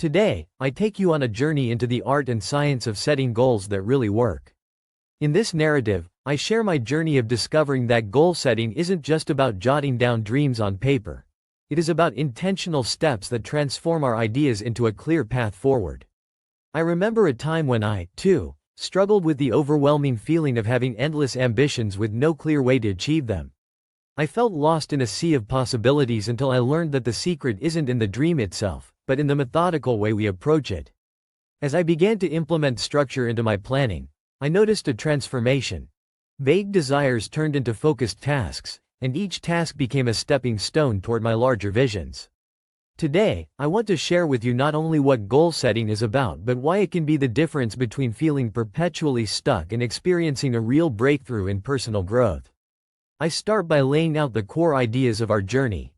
Today, I take you on a journey into the art and science of setting goals that really work. In this narrative, I share my journey of discovering that goal setting isn't just about jotting down dreams on paper. It is about intentional steps that transform our ideas into a clear path forward. I remember a time when I, too, struggled with the overwhelming feeling of having endless ambitions with no clear way to achieve them. I felt lost in a sea of possibilities until I learned that the secret isn't in the dream itself, but in the methodical way we approach it. As I began to implement structure into my planning, I noticed a transformation. Vague desires turned into focused tasks, and each task became a stepping stone toward my larger visions. Today, I want to share with you not only what goal setting is about but why it can be the difference between feeling perpetually stuck and experiencing a real breakthrough in personal growth. I start by laying out the core ideas of our journey.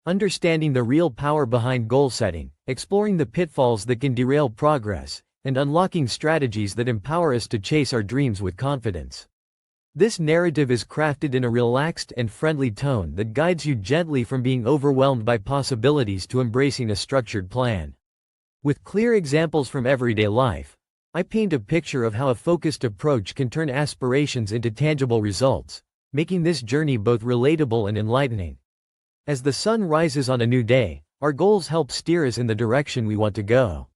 Understanding the real power behind goal setting, exploring the pitfalls that can derail progress, and unlocking strategies that empower us to chase our dreams with confidence. This narrative is crafted in a relaxed and friendly tone that guides you gently from being overwhelmed by possibilities to embracing a structured plan. With clear examples from everyday life, I paint a picture of how a focused approach can turn aspirations into tangible results, making this journey both relatable and enlightening. As the sun rises on a new day, our goals help steer us in the direction we want to go.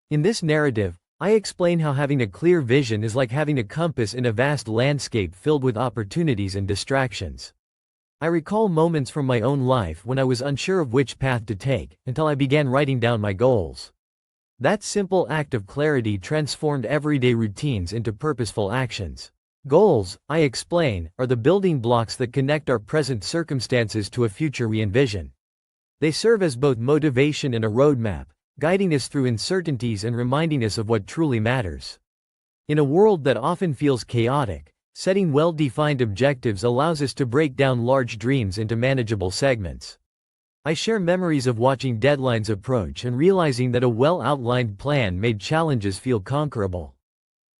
In this narrative, I explain how having a clear vision is like having a compass in a vast landscape filled with opportunities and distractions. I recall moments from my own life when I was unsure of which path to take, until I began writing down my goals. That simple act of clarity transformed everyday routines into purposeful actions. Goals, I explain, are the building blocks that connect our present circumstances to a future we envision. They serve as both motivation and a roadmap, guiding us through uncertainties and reminding us of what truly matters. In a world that often feels chaotic, setting well-defined objectives allows us to break down large dreams into manageable segments. I share memories of watching deadlines approach and realizing that a well-outlined plan made challenges feel conquerable.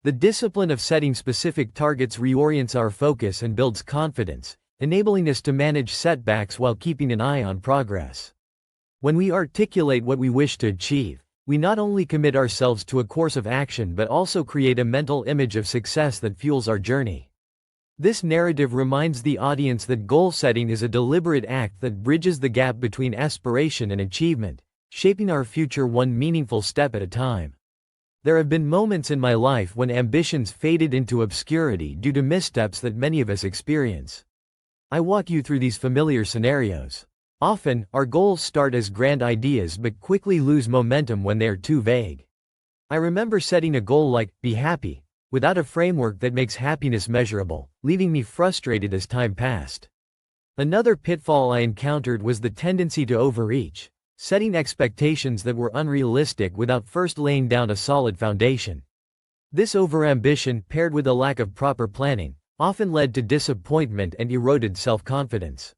The discipline of setting specific targets reorients our focus and builds confidence, enabling us to manage setbacks while keeping an eye on progress. When we articulate what we wish to achieve, we not only commit ourselves to a course of action but also create a mental image of success that fuels our journey. This narrative reminds the audience that goal setting is a deliberate act that bridges the gap between aspiration and achievement, shaping our future one meaningful step at a time. There have been moments in my life when ambitions faded into obscurity due to missteps that many of us experience. I walk you through these familiar scenarios. Often, our goals start as grand ideas but quickly lose momentum when they are too vague. I remember setting a goal like, be happy, without a framework that makes happiness measurable, leaving me frustrated as time passed. Another pitfall I encountered was the tendency to overreach, setting expectations that were unrealistic without first laying down a solid foundation. This overambition, paired with a lack of proper planning, often led to disappointment and eroded self-confidence.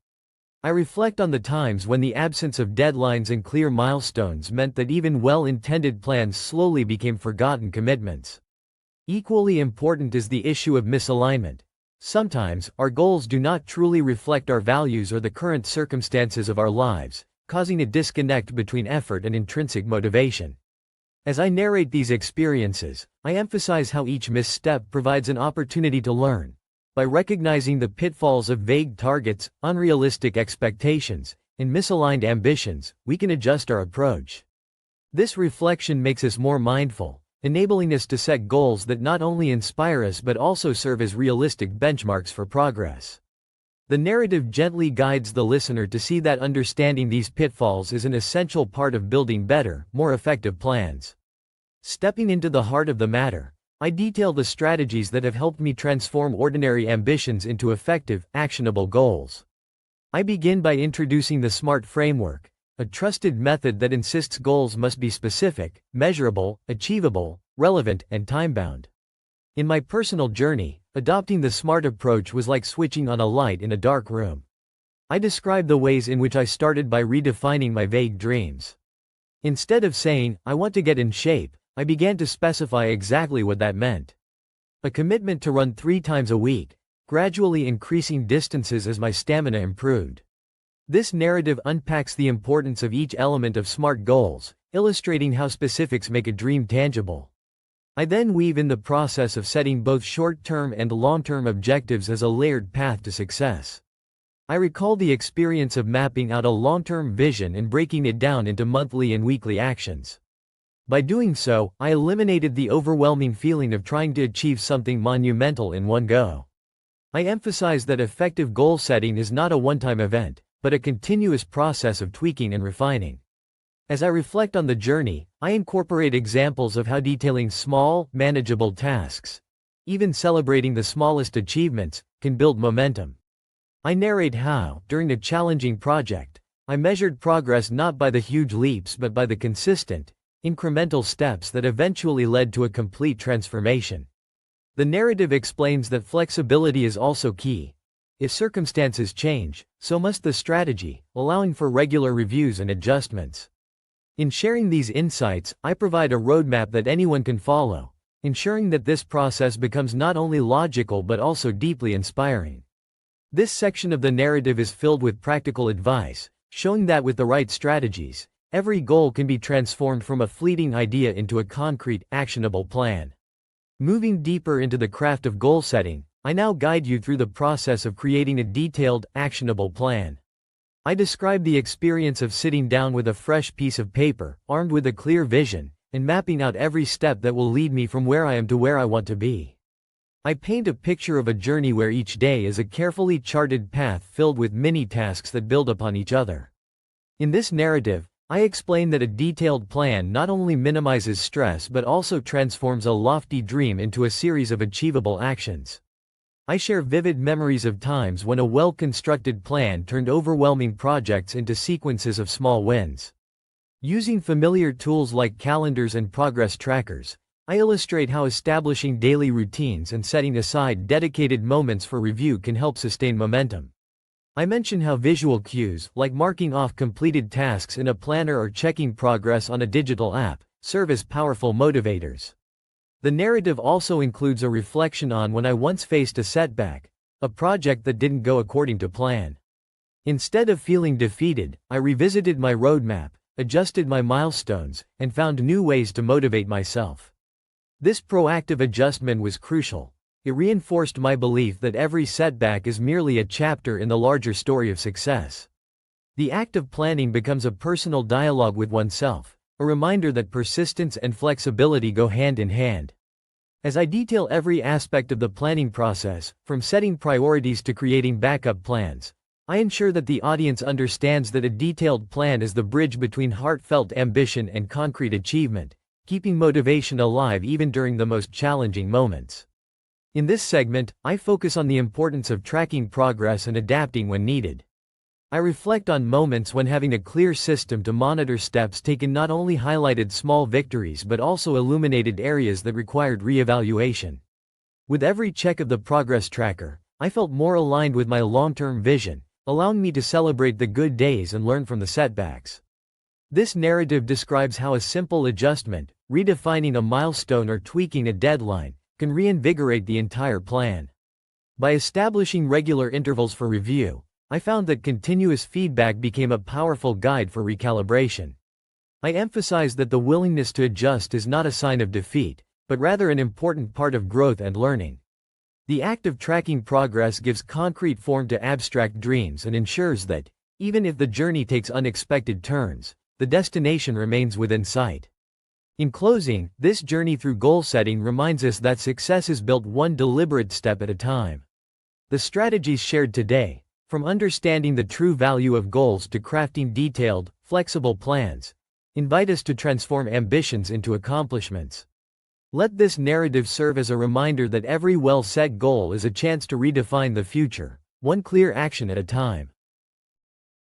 I reflect on the times when the absence of deadlines and clear milestones meant that even well-intended plans slowly became forgotten commitments. Equally important is the issue of misalignment. Sometimes, our goals do not truly reflect our values or the current circumstances of our lives, causing a disconnect between effort and intrinsic motivation. As I narrate these experiences, I emphasize how each misstep provides an opportunity to learn. By recognizing the pitfalls of vague targets, unrealistic expectations, and misaligned ambitions, we can adjust our approach. This reflection makes us more mindful, enabling us to set goals that not only inspire us but also serve as realistic benchmarks for progress. The narrative gently guides the listener to see that understanding these pitfalls is an essential part of building better, more effective plans. Stepping into the heart of the matter, I detail the strategies that have helped me transform ordinary ambitions into effective, actionable goals. I begin by introducing the SMART framework, a trusted method that insists goals must be specific, measurable, achievable, relevant, and time-bound. In my personal journey, adopting the SMART approach was like switching on a light in a dark room. I describe the ways in which I started by redefining my vague dreams. Instead of saying, I want to get in shape, I began to specify exactly what that meant. A commitment to run 3 times a week, gradually increasing distances as my stamina improved. This narrative unpacks the importance of each element of SMART goals, illustrating how specifics make a dream tangible. I then weave in the process of setting both short-term and long-term objectives as a layered path to success. I recall the experience of mapping out a long-term vision and breaking it down into monthly and weekly actions. By doing so, I eliminated the overwhelming feeling of trying to achieve something monumental in one go. I emphasize that effective goal setting is not a one-time event, but a continuous process of tweaking and refining. As I reflect on the journey, I incorporate examples of how detailing small, manageable tasks, even celebrating the smallest achievements, can build momentum. I narrate how, during a challenging project, I measured progress not by the huge leaps but by the consistent, incremental steps that eventually led to a complete transformation. The narrative explains that flexibility is also key. If circumstances change, so must the strategy, allowing for regular reviews and adjustments. In sharing these insights, I provide a roadmap that anyone can follow, ensuring that this process becomes not only logical but also deeply inspiring. This section of the narrative is filled with practical advice, showing that with the right strategies, every goal can be transformed from a fleeting idea into a concrete, actionable plan. Moving deeper into the craft of goal setting, I now guide you through the process of creating a detailed, actionable plan. I describe the experience of sitting down with a fresh piece of paper, armed with a clear vision, and mapping out every step that will lead me from where I am to where I want to be. I paint a picture of a journey where each day is a carefully charted path filled with mini tasks that build upon each other. In this narrative, I explain that a detailed plan not only minimizes stress but also transforms a lofty dream into a series of achievable actions. I share vivid memories of times when a well-constructed plan turned overwhelming projects into sequences of small wins. Using familiar tools like calendars and progress trackers, I illustrate how establishing daily routines and setting aside dedicated moments for review can help sustain momentum. I mention how visual cues, like marking off completed tasks in a planner or checking progress on a digital app, serve as powerful motivators. The narrative also includes a reflection on when I once faced a setback, a project that didn't go according to plan. Instead of feeling defeated, I revisited my roadmap, adjusted my milestones, and found new ways to motivate myself. This proactive adjustment was crucial. It reinforced my belief that every setback is merely a chapter in the larger story of success. The act of planning becomes a personal dialogue with oneself, a reminder that persistence and flexibility go hand in hand. As I detail every aspect of the planning process, from setting priorities to creating backup plans, I ensure that the audience understands that a detailed plan is the bridge between heartfelt ambition and concrete achievement, keeping motivation alive even during the most challenging moments. In this segment, I focus on the importance of tracking progress and adapting when needed. I reflect on moments when having a clear system to monitor steps taken not only highlighted small victories but also illuminated areas that required re-evaluation. With every check of the progress tracker, I felt more aligned with my long-term vision, allowing me to celebrate the good days and learn from the setbacks. This narrative describes how a simple adjustment, redefining a milestone or tweaking a deadline, can reinvigorate the entire plan. By establishing regular intervals for review, I found that continuous feedback became a powerful guide for recalibration. I emphasize that the willingness to adjust is not a sign of defeat, but rather an important part of growth and learning. The act of tracking progress gives concrete form to abstract dreams and ensures that, even if the journey takes unexpected turns, the destination remains within sight. In closing, this journey through goal setting reminds us that success is built one deliberate step at a time. The strategies shared today, from understanding the true value of goals to crafting detailed, flexible plans, invite us to transform ambitions into accomplishments. Let this narrative serve as a reminder that every well-set goal is a chance to redefine the future, one clear action at a time.